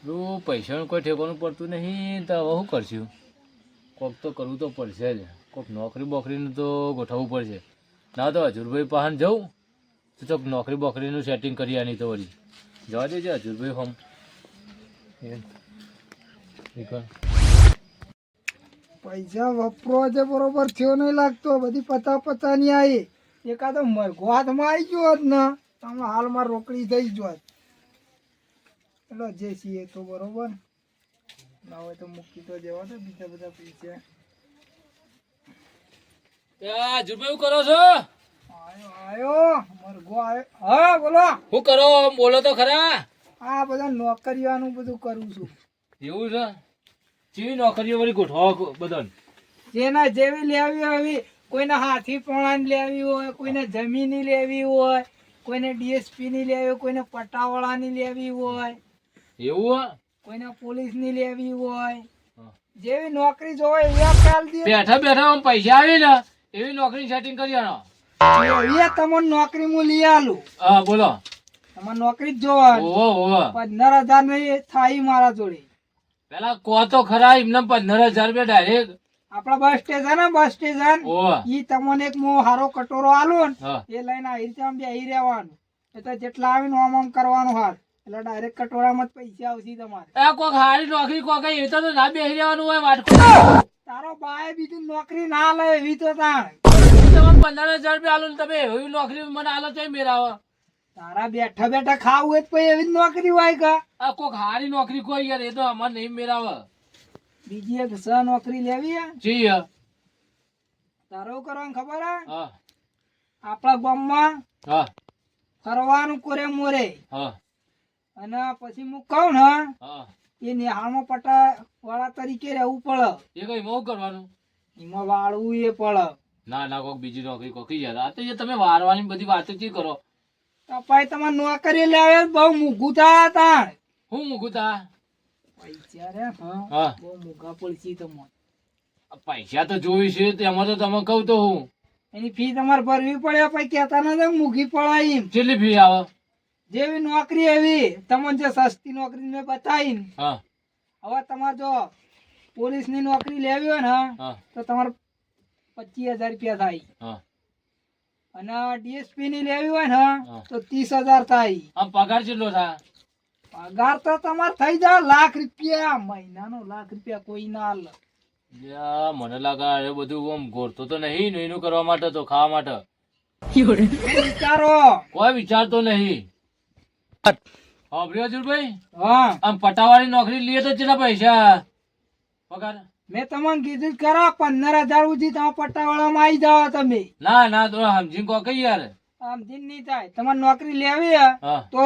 પૈસાનું કોઈ ઠેકાણું પડતું નહીં તો હવે શું કરશું? કોક તો કરવું તો પડશે જ. કોક નોકરી બોકરીનું તો ગોઠવવું પડશે. ના તો હજુરભાઈ પાસે જવું તો ચોક નોકરી બોકરીનું સેટિંગ કરી આની તો વળી જવા દેજે હજુરભાઈ હોમ. પૈસા વપરો છે બરોબર થયો નહીં લાગતો. બધી પચાની આવી. એકાદો મરઘો હાથમાં આવી ગયો હોત ને તમે હાલમાં રોકડી થઈ જ હોત. એટલે જે છીએ તો બરોબર ના હોય તો મૂકી તો જવા દે બીજા બધા પૈસા. હજુરભાઈ શું કરો છો? આયો મરઘો આવ્યો. હા બોલો. શું કરો? બોલો તો ખરા. આ બધા નોકરીઓનું બધું કરું છું. એવું છે? કેવી નોકરીઓ વળી ગોઠવો બધાને? જેના જેવી લેવી હોય, કોઈને હાથી પોણાની લેવી હોય, કોઈને જમીનની લેવી હોય, કોઈને ડીએસપી ની લેવી હોય, કોઈને પટાવાળાની લેવી હોય, એવું કોઈને પોલીસની લેવી હોય, જેવી નોકરી જોવે એવી આપી દે. બેઠા બેઠા આમ પૈસા આવી ને એવી નોકરી સેટિંગ કરી આનો. એવી તમને નોકરી હું લઈ આલું. હા બોલો. તમારે નોકરી જ જોવાની. ઓહો 15,000 નહીં થાય મારા જોડે. પેલા કો તો ખરા એમને 15,000 રૂપિયા ડાયરેક્ટ. આપડા બસ સ્ટેશન બસ સ્ટેશન ઈ તમને એક મો હારો કટોરો આલું ને એ લઈને આવી રીતે આમ બેહી રહેવાનું. એ તો જેટલા આવે ને આમ કરવાનું હાથ એટલે ડાયરેક્ટ કટોરામાં જ પૈસા આવશે તમારે. એ કોક હારી નોકરી કોક એવી તો ના બેહી રહેવાનું હોય વાટકો. તારો બાએ બીજી નોકરી ના લે એવી તો તાણ. તમે 15,000 રૂપિયા આલો ને તમે એવી નોકરી મને આલો તો મેરાવો. તારા બેઠા બેઠા ખાવું હોય તો પછી એવી જ નોકરી હોય કા? આ કોક હારી નોકરી કોઈ યાર એ તો અમારે નહીં મેરાવે. બીજી એક નોકરી લેવી જી તારો કરવાનું ખબર હે? હા આપણા ગામમાં હા ફરવાનું કોરે મોરે હા અને પછી હું કહું ને હા એ નિહાળમાં પટા વાળા તરીકે રહેવું પડે. એ કઈ મોં કરવાનું? એમાં વાળવું એ પડે. ના ના કોક બીજી નોકરી કોકી યાર. આ તો એ તમે વારવાની બધી વાતો ચી કરો? કપાઈ તમારે નોકરી લાવે બહુ મૂઘું થાય તાણ. હું મૂકું તા પૈસા રે હા બહુ મૂઘા પડશે તમારે. પૈસા તો જોઈ છે તેમાં તો તમે કહું તો હું એની ફી તમારે ભરવી પડે પછી કેતા નથી મૂઘી પડાય એમ. કેટલી ફી આવે? જેવી નોકરી એવી તમને જે સસ્તી નોકરી મેં બતાવી ને હા હવે તમારે જો પોલીસ ની નોકરી લેવી હોય ને હા તો તમારે 25,000 રૂપિયા થાય હા અને ડીએસપી ની લેવી હોય ને હા. તો 30,000 થાય. આમ પગાર કેટલો થાય? પગાર તો તમારે થઈ જાય લાખ રૂપિયા મહિનાનો. લાખ રૂપિયા કોઈ ના હાલે. યા, મને લાગે એ બધું આમ ગોરતો તો નહીં ને એનું કરવા માટે તો ખાવા માટે વિચારો કોઈ વિચારતો નહીં. હા પ્રિયજુભાઈ હા આમ પટાવાળી નોકરી લઈએ તો કેટલા પૈસા પગાર? મેં તમને કીધું જ ખરા 15,000 સુધી તમે પટ્ટાવાળામાં આવી જાઓ તમે. ના ના તો સમજી કો કઈ યાર. આમ દિન નહીં થાય. તમારે નોકરી લેવી હે હા તો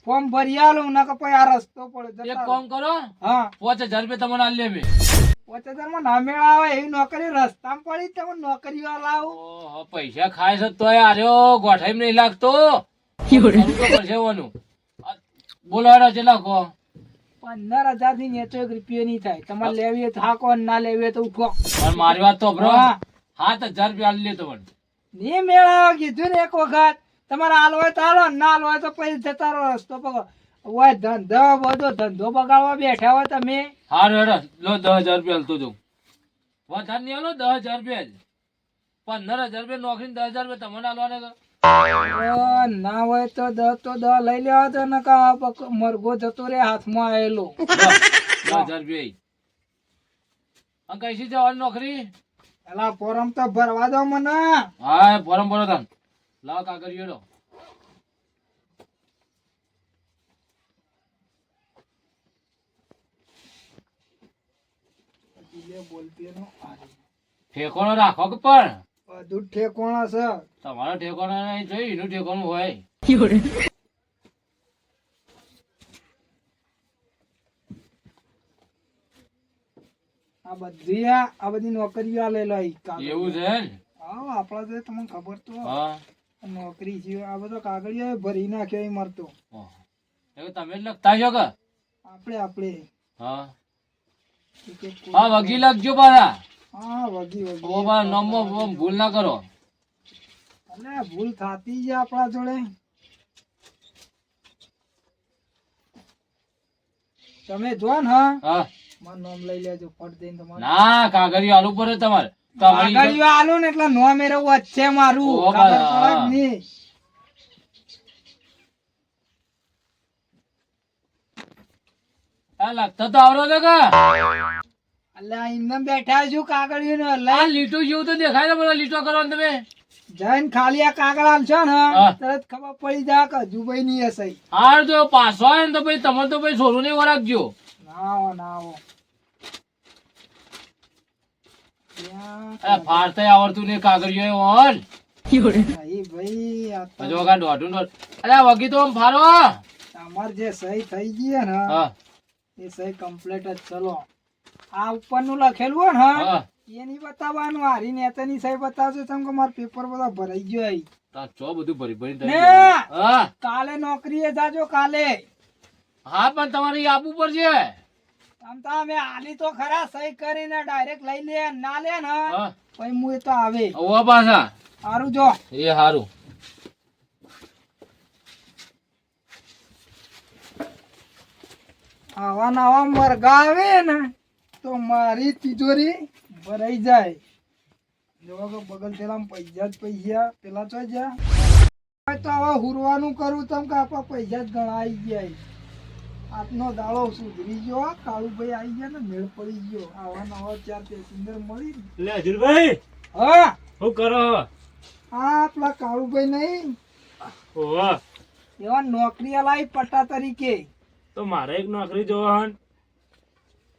ફોર્મ ભરી આલું ના કે પછી આ રસ્તો પડે. એક કામ કરો હા 5,000 રૂપિયા તમને આલી લે. 5,000 માં ના મેળ આવે એવી નોકરી રસ્તામાં પડી તમે નોકરી વાળા આવો. ઓહો, પૈસા ખાય છે તોય આર્યો ગોઠાઈ નહીં લાગતો. કરવું તો પડશે ઓનું. બોલો હેડો ચેલા કહો? 15,000 થી નેચો 1 રૂપિયો નહીં થાય. તમારે લેવી હોય તો હાકો ના લેવી હોય તો ઉઠો. પણ મારી વાત તો બ્રો હા. 7,000 રૂપિયા આલી લે તો પણ. નહીં મેળ આવે કીધું ને એક વખત. તમારે હાલ હોય તો હાલો ના હાલ હોય તો પછી જતા રહો રસ્તો પકડો. ઓય ધંધો બધો ધંધો બગાડવા બેઠા હોય તમે. હારું હેડો લો 10,000 રૂપિયા હાલતો જાઉં. વધારે નહીં હાલો 10,000 રૂપિયા જ. 15,000 રૂપિયા નોકરી 10,000 રૂપિયા તમને હાલવાને તો. ના હોય તો દસ લઈ લેવા તો ને કા મરઘો જતો રે હાથમાં આવેલો. 10,000 રૂપિયા. આ કઈથી જવાની નોકરી? એલા ફોરમ તો ભરવા દો મને. હા ફોરમ ભરો તને. લાવ કાગળ હેડો. ઠેકોણો રાખો કે પણ બધું ઠેકોણા છે. તમારો ઠેકોણો નહીં જોઈ એનું ઠેકોણું હોય. આ બધી નોકરીઓ લેલો એવું છે ને? હા આપડા તો તમને ખબર તો હા નોકરી છે. આ બધો કાગળિયો ભરી નાખ્યો એ મરતો. એવું તમે જ લખતા છો કે? આપણે હા હા વગી લખજો પાછા. હા વગી ઓ બા નામમાં ભૂલ ના કરો. અલે ભૂલ થાતી છે આપણા જોડે. તમે જો ને હા હા મારું નામ લઈ લેજો ફટ દઈને તમારું ના કાગળિયું આલુ પડે તમારે તમારી કાગળિયો આલું ને એટલે નામ એ રહું છે મારું ઓહો, ખબર પડે હા. કે નહીં? આ લખતા તો આવડો છે કે અલ્યા એમને બેઠા છું કાગળિયું ને આ લઈ લીટું જેવું તો દેખાય છે બધા લીટો કરવાનું તમે જઈને ખાલી આ કાગળ આલશો ને હા. તરત ખબર પડી જાય કે હજુભાઈ ની હશે હાર તો પાછો આવે ને તો પછી તમે તો પછી છોરું નહીં વરાગજો ના આવો ના આવો ત્યાં આ ફારતાય આવડતું નહીં કાગળિયો ઓન નહીં ભાઈ આ તો જો કા દોઢું દોઢ અરે આ વગી તો આમ ફારો તમાર જે સહી થઈ ગઈ હે ને હા એ સહી કમ્પ્લીટ જ ચલો આ ઉપરનું લખેલું હોય ને હા એ નહીં બતાવવાનું હારી નેતાની સહી બતાવજો તમે કે મારો પેપર બધા ભરાઈ ગયો અહીં. તા ચો બધું ભરી ભરી થઈ ને ગયું. હા કાલે નોકરીએ જાજો કાલે હા પણ તમારે ઈ આપવું પડશે આમ તો અમે આલી તો ખરા સહી કરીને ડાયરેક્ટ લઈ લે ના લે ને હા પછી હું એ તો આવે ઓવા પાછા સારું જો એ હારું આવા નવા મરઘા આવે ને તો મારી તિજોરી ભરાઈ જાય જો કે બગલ થેલામાં પૈસા જ પૈસા પેલા તો જ્યાં તો આવા હુરવાનું કરું તમ કે આપણા પૈસા જ ગણાઈ જાય આજનો દાડો સુધરી ગયો કાળુભાઈ આવી ગયા ને મેળ પડી ગયો આવા નવા ચાર પેસેન્જર મળી ને. લે અજુરભાઈ હા શું કરો આ પેલા કાળુભાઈ નહીં ઓવા એવા નોકરી અલાઈ પટ્ટા તરીકે તો મારે એક નોકરી જોવા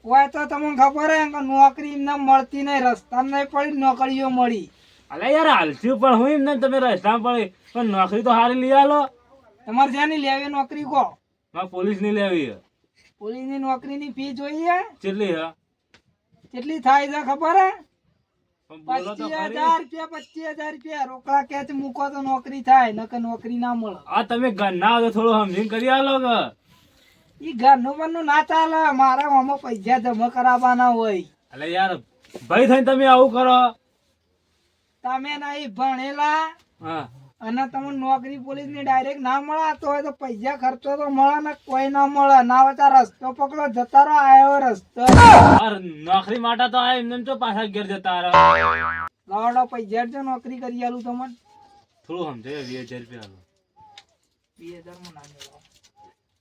હોય તો તમને ખબર હે કે નોકરી એમને મળતી નહીં રસ્તામાં નહીં પડી નોકરીઓ મળી અલે યાર હાલશું પણ હું એમને તમે રસ્તા પડી પણ નોકરી તો હારી લઈ આલો તમારે જ્યાંની લેવી નોકરી કહો મારે પોલીસ ની લેવી પોલીસની નોકરીની ફી જોઈએ કેટલી હે કેટલી થાય છે ખબર હે પણ બોલો તો 25,000 રૂપિયા 25,000 રૂપિયા રોકડા કેચ મૂકો તો નોકરી થાય નકર નોકરી ના મળે આ તમે ઘરના તો થોડું સમજીને કરી આલો કે ઈ ઘરનું બરનું ના ચાલે મારા આમાં પૈસા જમા કરાવવાના હોય અલે યાર ભાઈ થઈને તમે આવું કરો તમે નહીં ભણેલા હા અને તમને નોકરી પોલીસ ની ડાયરેક્ટ ના મળાતો હોય તો પૈસા ખર્ચો તો મળે ને કોઈ ના મળે ના હોય તો રસ્તો પકડો જતા રહો આવ્યો રસ્તો અરે નોકરી માટે તો આ એમને તો પાછા ઘેર જતા રહો લાવડો પૈસા જો નોકરી કરી આલું તમને થોડું સમજાય 20,000 રૂપિયા 2,000 માં ના મેળવો.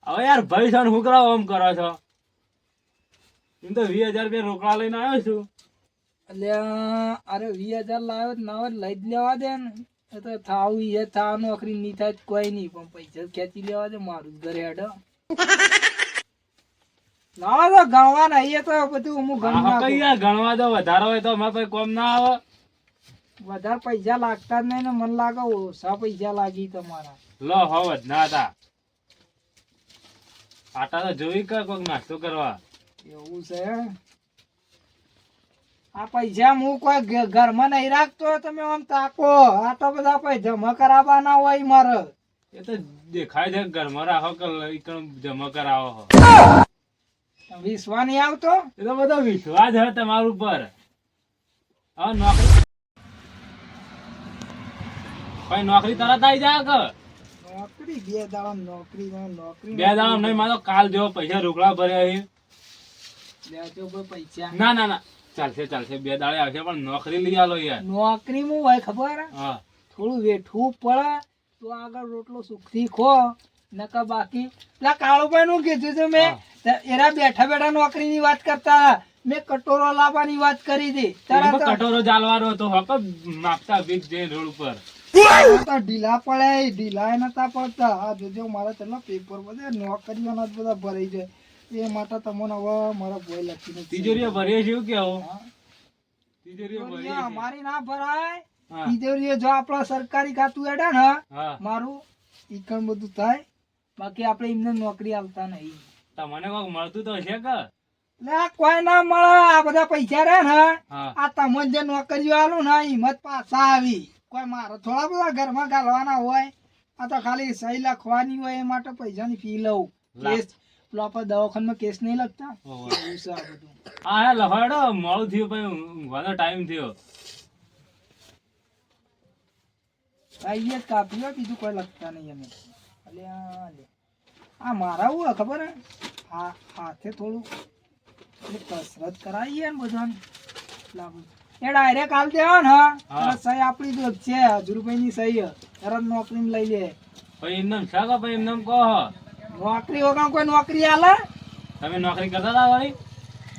હવે યાર ભાઈ સાન હું કરાવો આમ કરો છો એમ તો 20,000 રૂપિયા રોકડા લઈને આવ્યો છું અલ્યા અરે 20,000 લાવ્યો તો ના હોય તો લઈ જ લેવા દે ને એ તો થાવ એ થાવ નોકરી નહીં થાય તો કોઈ નહીં પણ પૈસા ખેંચી લેવા દે મારું જ ઘરે હેડો લાવો તો ગણવા નહીં એ તો બધું હું ગણ હા, કઈ નાખું. યાર ગણવા દો વધારે હોય તો અમારે કોઈ કોમ ના આવે વધારે પૈસા લાગતા જ નહીં ને મને લાગે ઓછા પૈસા લાગી તમારા લો હોવ જ ના હતા આટા તો જોઈ કે કોઈક નાસ્તો કરવા એવું છે આ પૈસા હું કોઈ ઘરમાં નહીં રાખતો તમે આમ તાકો આ તો બધા પૈસા જમા કરાવવાના હોય મારે એ તો દેખાય છે ઘરમાં રાખો કે ઈકણ જમા કરાવો હો. વિશ્વા નહીં આવતો એ તો બધો વિશ્વાસ છે તમારા ઉપર હવે નોકરી ભાઈ નોકરી તરત આવી જાય કે નોકરી 2 દાડા નોકરી નોકરી 2 દાડા નહીં મારો કાલ જેવો પૈસા રોકડા ભર્યા છે લેજો ભાઈ પૈસા ના ના ના ચાલશે ચાલશે 2 દાડે આવશે પણ નોકરી લઈ આલો યાર નોકરી માં હોય ખબર હે? હા થોડું વેઠવું પડે તો આગળ રોટલો સુખથી ખો નકર બાકી પેલા કાળુભાઈ નું કીધું હતું મેં એરા બેઠા બેઠા નોકરી ની વાત કરતા હતા. મેં કટોરો લાવવાની વાત કરી હતી એમાં તરત કટોરો ચાલવાનો હતો હક માગતા ભીખ જઈને રોડ ઉપર તો ઢીલા પડે ઢીલા નતા પડતા આ જોજો મારા ચલો પેપર બધા નોકરીઓના જ બધા ભરાઈ જાય એ માટે તમને હવે મારા ભય લખી નથી તિજોરીઓ ભરીએ છે એવું કેવું હા. તિજોરીઓ ભરીએ તિજોરીઓ છે. અમારી ના ભરાય હા તિજોરીઓ જો આપણા સરકારી ખાતું હેડે ને હા મારું ઈકણ બધું થાય બાકી આપણે એમને નોકરી આવતા નહીં તમને કોક મળતું તો હશે કે લે કોઈ ના મળે આ બધા પૈસા રે ને હા આ તમને જે નોકરીઓ આલું ને હિંમત પાછા આવી કોઈ મારે થોડા બધા ઘરમાં ગાલવાના હોય આ તો ખાલી સહી લખવાની હોય એ માટે પૈસાની ફી લઉં કેસ પેલો આપણે દવાખાનામાં કેસ નહીં લખતા ઓહો. એવું છે આ બધું હા હે લખાડો મોડું થયું પછી ઊંઘવાનો ટાઈમ થયો આઈએ જ કાપી હોય બીજું કોઈ લખતા નહીં અમે અલ્યા લે આ મારા હું હે ખબર હે હાથે થોડું કસરત કરાવીએ ને બધાને લાગુ એ ડાયરેક્ટ હાલ દેવા ને અને સહી આપણી તો છે હજુરભાઈ ની સહી તરત નોકરી લઈ લે ભાઈ એમને શાકા ભાઈ એમને કહો નોકરી વગર કોઈ નોકરી આલે તમે નોકરી કરતા હતા વાળી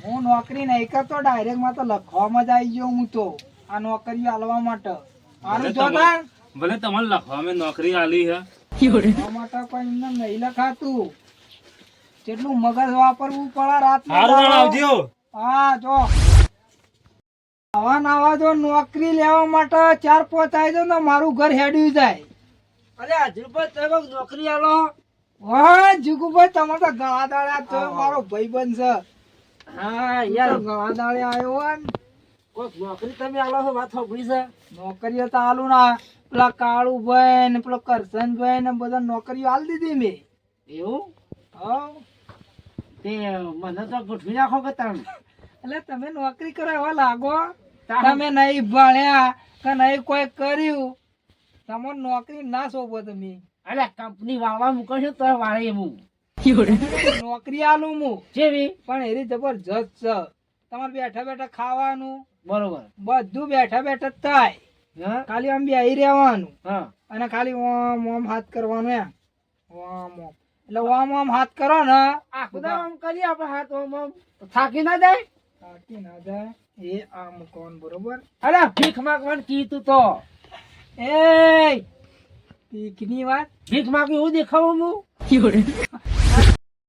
હું નોકરી નહીં કરતો ડાયરેક્ટ માં તો લખવામાં જ આવી ગયો હું તો આ નોકરી આલવા માટે મારું જોતા ભલે તમારે લખવા અમે નોકરી આલી છે આ માટે કોઈ એમને નહીં લખાતું જેટલું મગજ વાપરવું પડે રાત આવજો હા જો આવા નવા જો નોકરી લેવા માટે 4-5 આવી જાય ને મારું ઘર હેડ્યું જાય અરે હજુરભાઈ તમે નોકરી આલો વાહ જીગુભાઈ તમે તો ઘણા દાડે તો મારો ભાઈબંધ છે હા તો યાર ઘણા દાડે આવ્યો હોય ને કોઈક નોકરી તમે આલો છો વાત સાંભળી છે નોકરીઓ તો આલું ના પેલા કાળુભાઈ ને પેલો કરશનભાઈ ને બધા નોકરીઓ આલ દીધી મેં એવું હા તે મને તો ગોઠવી નાખો કે તમે એટલે તમે નોકરી કરો એવા લાગો તમે નહીં ભણ્યા કે નહીં કોઈ કર્યું તમારે નોકરી ના શોભો તમે અરે કંપની વાળવા મૂકો છો તો વાળે એવું નોકરી આલું હું જેવી પણ એરી જબરજસ્ત છે તમારે બેઠા બેઠા ખાવાનું બરોબર બધું બેઠા બેઠા જ થાય હા ખાલી આમ બેહી રહેવાનું હા અને ખાલી ઓમ ઓમ હાથ કરવાનું એમ ઓમ ઓમ એટલે ઓમ ઓમ હાથ કરો ને આખું દાડો આમ કરીએ આપણે હાથ આમ થાકી ના જાય થાકી ના જાય એ આમ કોણ બરોબર અરે ભીખ માંગવાનું કીધું તો એ તીખની વાત ભીખ માંગી એવું દેખાવું હું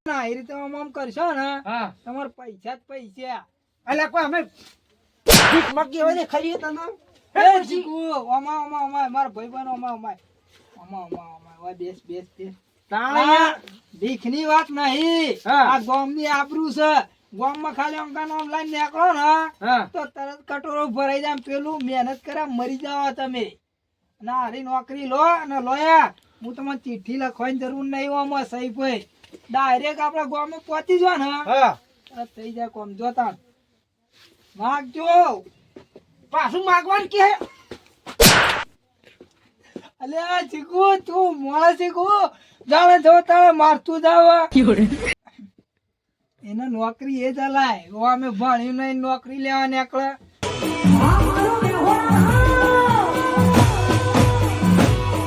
ના એ રીતે આમ આમ કરશો ને હા તમારે પૈસા જ પૈસા અલ્યા કોઈ અમે ભીખ માંગી હોય ને ખાઈએ તને એ ચીકુ ઓમા ઓમા ઓમા મારા ભાઈબંધ ઓમા ઓમા ઓમા ઓમા ઓમા ઓય બેસ બેસ બેસ તાળિયા ભીખની વાત નહીં હા. આ ગામની આબરૂ છે ગામમાં ખાલી અંકા નામ લઈને નીકળો ને હા તો તરત કટોરો ભરાઈ જાય પેલું મહેનત કરે મરી જાવ તમે ના હારી નોકરી લો અને લોયા હું તમને ચિઠ્ઠી લખવાની જરૂર નહીં આમાં સહી ભાઈ ડાયરેક્ટ આપણા ગામમાં પહોંચી જો ને હા તરત થઈ જાય કોમ જોતા માગજો પાછું માંગવાનું કે અલે આ ચીકુ તું મોળા ચીકુ જાણે જો તારે મારતું જાવ એને નોકરી એ ચલાય અમે ભણ્યું નહીં નોકરી લેવા નીકળે